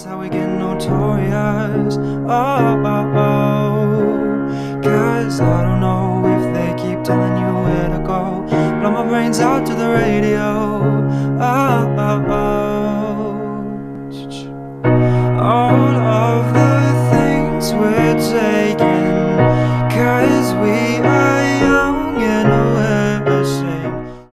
how we get notorious. Cause I don't know if they keep telling you where to go. Blow my brains out to the radio. All of the things we're taking, cause we are young and we're ashamed.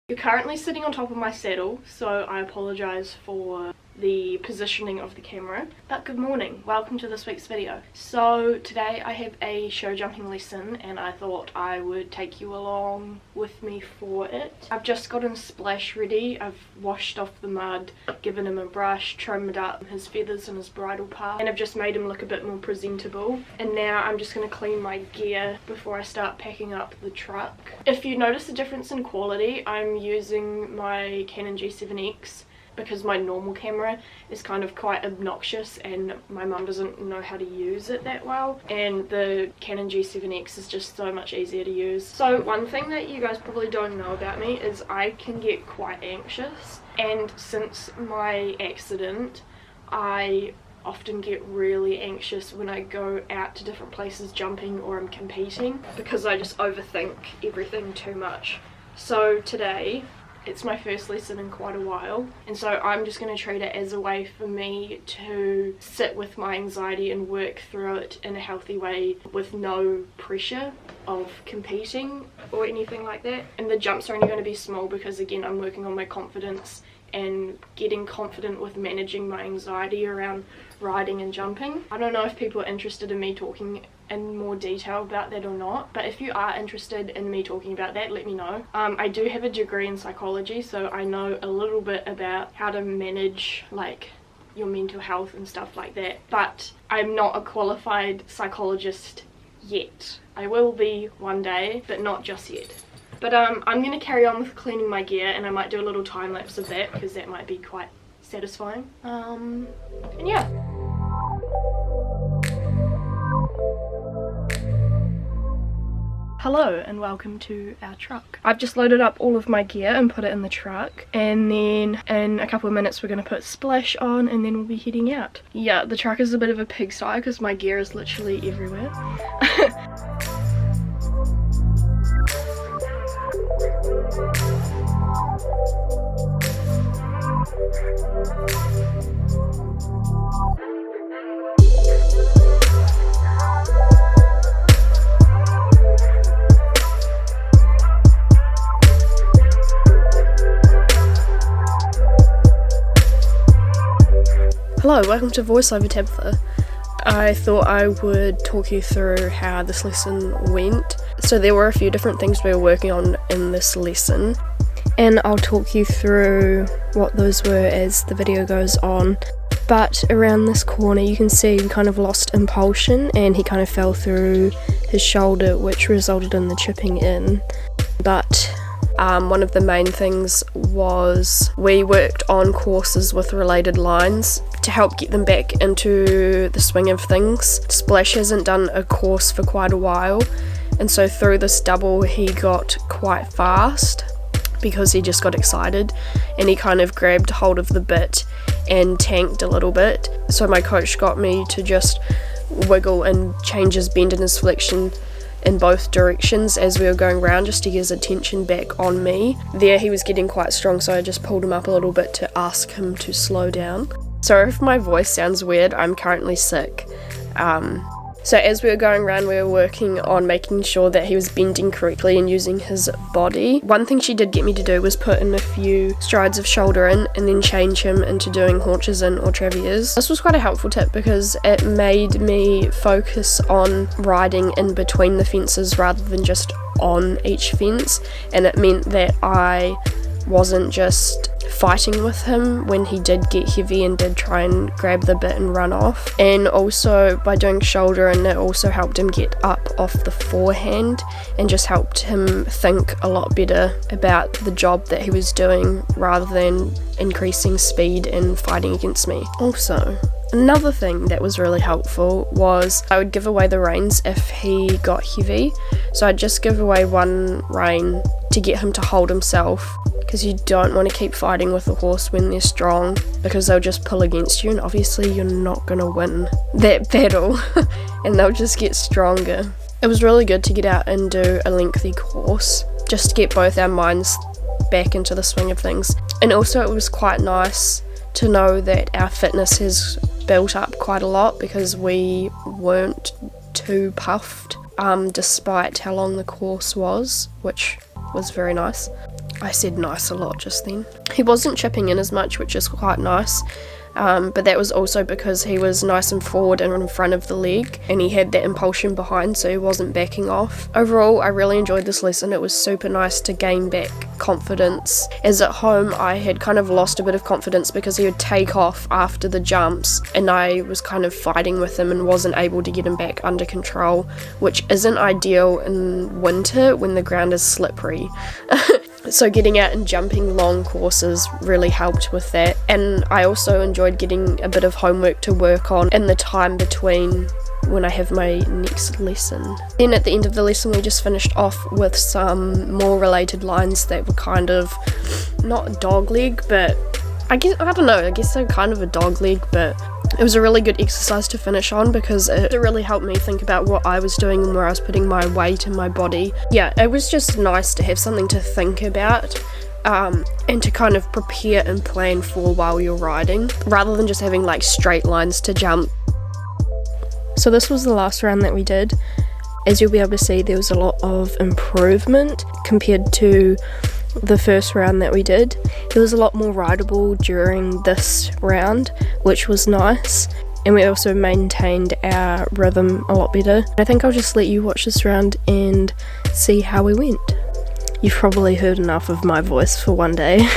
You're currently sitting on top of my saddle, so I apologise for the positioning of the camera. But good morning, welcome to this week's video. So today I have a show jumping lesson and I thought I would take you along with me for it. I've just gotten Splash ready. I've washed off the mud, given him a brush, trimmed up his feathers and his bridle part, and I've just made him look a bit more presentable. And now I'm just going to clean my gear before I start packing up the truck. If you notice a difference in quality, I'm using my Canon G7X because my normal camera is kind of quite obnoxious and my mum doesn't know how to use it that well, and the Canon G7X is just so much easier to use. So one thing that you guys probably don't know about me is I can get quite anxious, and since my accident I often get really anxious when I go out to different places jumping or I'm competing, because I just overthink everything too much. So today it's my first lesson in quite a while, and so I'm just going to treat it as a way for me to sit with my anxiety and work through it in a healthy way with no pressure of competing or anything like that. And the jumps are only going to be small because again I'm working on my confidence and getting confident with managing my anxiety around riding and jumping. I don't know if people are interested in me talking in more detail about that or not, but if you are interested in me talking about that, let me know. I do have a degree in psychology, so I know a little bit about how to manage like your mental health and stuff like that, but I'm not a qualified psychologist yet. I will be one day, but not just yet. But I'm going to carry on with cleaning my gear, and I might do a little time lapse of that because that might be quite satisfying. And yeah. Hello and welcome to our truck. I've just loaded up all of my gear and put it in the truck, and then in a couple of minutes we're going to put Splash on and then we'll be heading out. Yeah, the truck is a bit of a pigsty because my gear is literally everywhere. Hello, welcome to Voiceover, Tabitha. I thought I would talk you through how this lesson went. So there were a few different things we were working on in this lesson, and I'll talk you through what those were as the video goes on. But around this corner you can see he kind of lost impulsion and he kind of fell through his shoulder, which resulted in the chipping in. But one of the main things was we worked on courses with related lines to help get them back into the swing of things. Splash hasn't done a course for quite a while, and so through this double he got quite fast because he just got excited and he kind of grabbed hold of the bit and tanked a little bit. So my coach got me to just wiggle and change his bend and his flexion in both directions as we were going around, just to get his attention back on me. There he was getting quite strong, so I just pulled him up a little bit to ask him to slow down. Sorry if my voice sounds weird, I'm currently sick. So as we were going around, we were working on making sure that he was bending correctly and using his body. One thing she did get me to do was put in a few strides of shoulder in and then change him into doing haunches in or traviers. This was quite a helpful tip because it made me focus on riding in between the fences rather than just on each fence, and it meant that I wasn't just fighting with him when he did get heavy and did try and grab the bit and run off. And also by doing shoulder, and it also helped him get up off the forehand and just helped him think a lot better about the job that he was doing rather than increasing speed and fighting against me. Also, another thing that was really helpful was I would give away the reins if he got heavy. So I'd just give away one rein to get him to hold himself because you don't want to keep fighting with a horse when they're strong, because they'll just pull against you and obviously you're not going to win that battle and they'll just get stronger. It was really good to get out and do a lengthy course just to get both our minds back into the swing of things, and also it was quite nice to know that our fitness has built up quite a lot because we weren't too puffed despite how long the course was, which was very nice. I said nice a lot just then. He wasn't chipping in as much, which is quite nice, but that was also because he was nice and forward and in front of the leg, and he had that impulsion behind, so he wasn't backing off. Overall, I really enjoyed this lesson. It was super nice to gain back confidence, as at home I had kind of lost a bit of confidence because he would take off after the jumps and I was kind of fighting with him and wasn't able to get him back under control, which isn't ideal in winter when the ground is slippery. So getting out and jumping long courses really helped with that, and I also enjoyed getting a bit of homework to work on in the time between when I have my next lesson. Then at the end of the lesson we just finished off with some more related lines that were kind of not dog leg, but I guess they're kind of a dog leg, but it was a really good exercise to finish on because it really helped me think about what I was doing and where I was putting my weight and my body. Yeah, it was just nice to have something to think about and to kind of prepare and plan for while you're riding, rather than just having like straight lines to jump. So this was the last round that we did. As you'll be able to see, there was a lot of improvement compared to the first round that we did. It was a lot more rideable during this round, which was nice, and we also maintained our rhythm a lot better. I think I'll just let you watch this round and see how we went. You've probably heard enough of my voice for one day.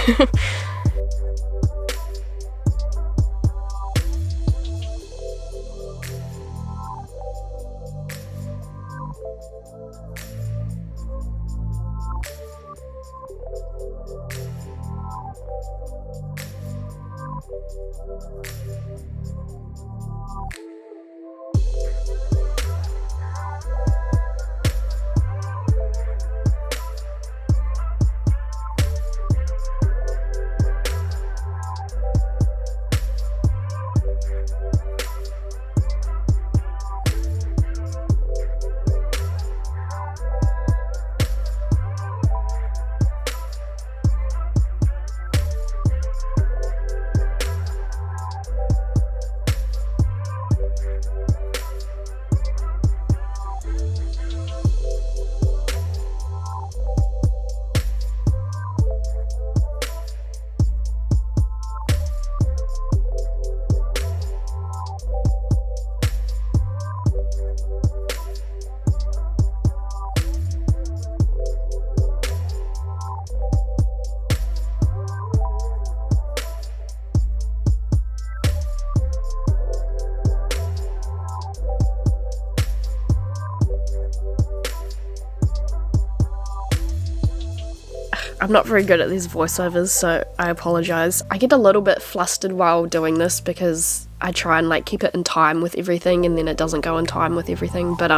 I'm not very good at these voiceovers, so I apologise. I get a little bit flustered while doing this because I try and like keep it in time with everything and then it doesn't go in time with everything. But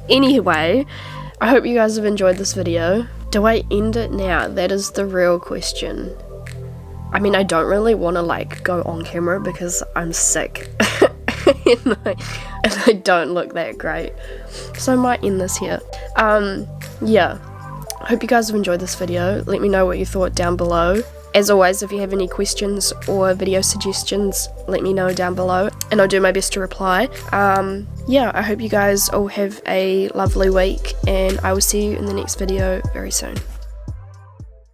anyway, I hope you guys have enjoyed this video. Do I end it now? That is the real question. I mean, I don't really want to like go on camera because I'm sick and I don't look that great, so I might end this here. Yeah, I hope you guys have enjoyed this video. Let me know what you thought down below. As always, if you have any questions or video suggestions, let me know down below and I'll do my best to reply. Yeah, I hope you guys all have a lovely week and I will see you in the next video very soon.